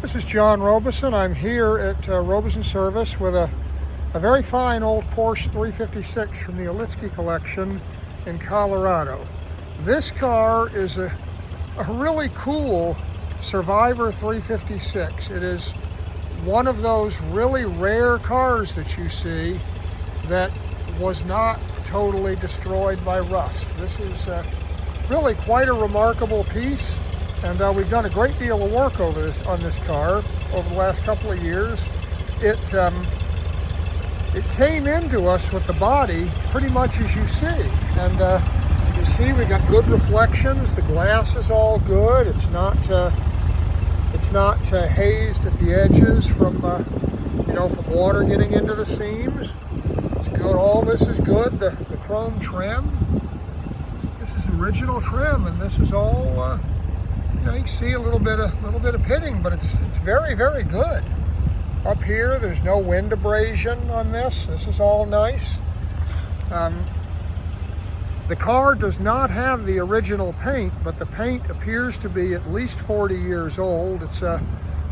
This is John Robeson. I'm here at Robeson Service with a very fine old Porsche 356 from the Olitsky collection in Colorado. This car is a really cool Survivor 356. It is one of those really rare cars that you see that was not totally destroyed by rust. This is really quite a remarkable piece. And we've done a great deal of work on this car over the last couple of years. It came into us with the body pretty much as you see. And you see we got good reflections. The glass is all good. It's not hazed at the edges from from water getting into the seams. It's good. All this is good. The chrome trim. This is original trim, and this is all. You can see a little bit of pitting, but it's very, very good. Up here, there's no wind abrasion on this. This is all nice. The car does not have the original paint, but the paint appears to be at least 40 years old. It's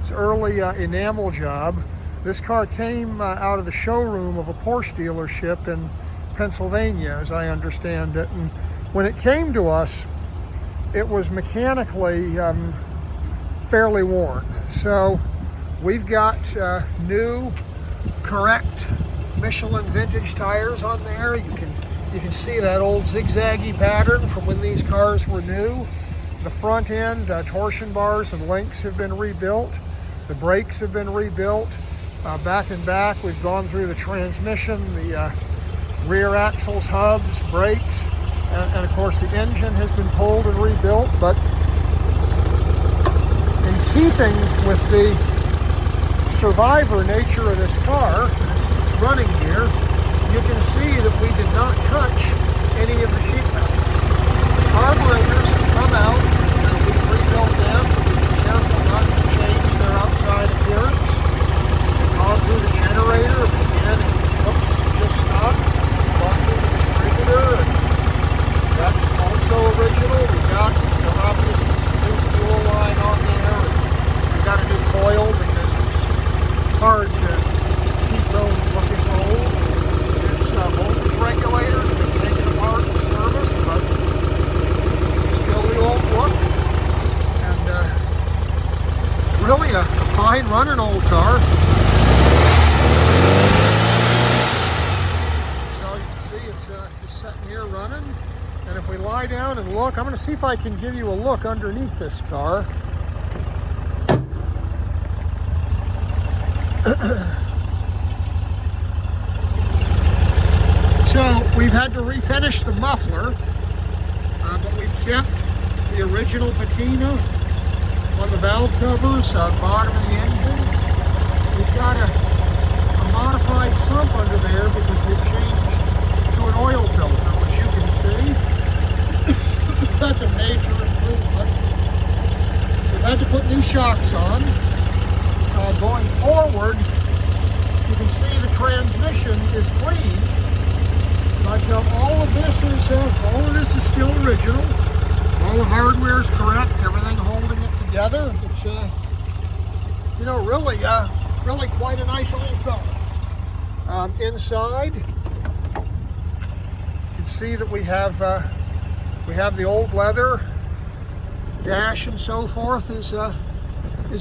early enamel job. This car came out of the showroom of a Porsche dealership in Pennsylvania, as I understand it. And when it came to us, it was mechanically fairly worn. So we've got new, correct Michelin vintage tires on there. You can see that old zigzaggy pattern from when these cars were new. The front end torsion bars and links have been rebuilt. The brakes have been rebuilt. Back and back, we've gone through the transmission, the rear axles, hubs, brakes. And of course the engine has been pulled and rebuilt, but in keeping with the Survivor nature of this car, it's running here, you can see that we did not touch any of the sheet metal. Carburetors have come out and we've rebuilt them. We've been careful not to change their outside appearance. We've gone through the generator, but again, it looks just stock. Gone through the distributor, and that's also original. We've got, obviously some new fuel line on there. We've got a new coil because it's hard to keep those looking old. This voltage regulator's been taken apart in service, but still the old look. And it's really a fine running old car. So you can see it's just sitting here running. And if we lie down and look, I'm going to see if I can give you a look underneath this car. So we've had to refinish the muffler, but we've kept the original patina on the valve covers, bottom of the engine. We've got a modified sump under there because we've changed to an oil filter, which you can see. That's a major improvement. We've had to put new shocks on. Going forward, you can see the transmission is clean, but all of this is still original. All the hardware is correct. Everything holding it together. It's really quite a nice old car. Inside, you can see that we have the old leather dash and so forth is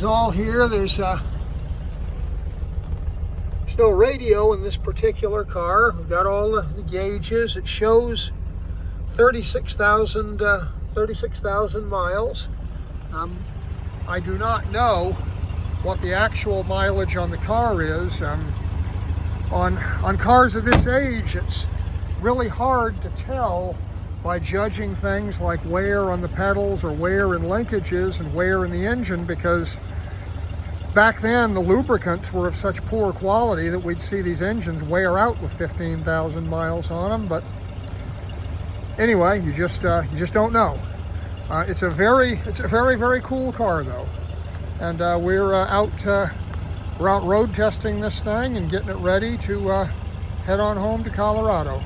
all here. There's no radio in this particular car. We've got all the gauges. It shows 36,000 miles. I do not know what the actual mileage on the car is. On cars of this age, it's really hard to tell by judging things like wear on the pedals or wear in linkages and wear in the engine, because back then the lubricants were of such poor quality that we'd see these engines wear out with 15,000 miles on them. But anyway, you just don't know. It's a very, very cool car though, and we're out road testing this thing and getting it ready to head on home to Colorado.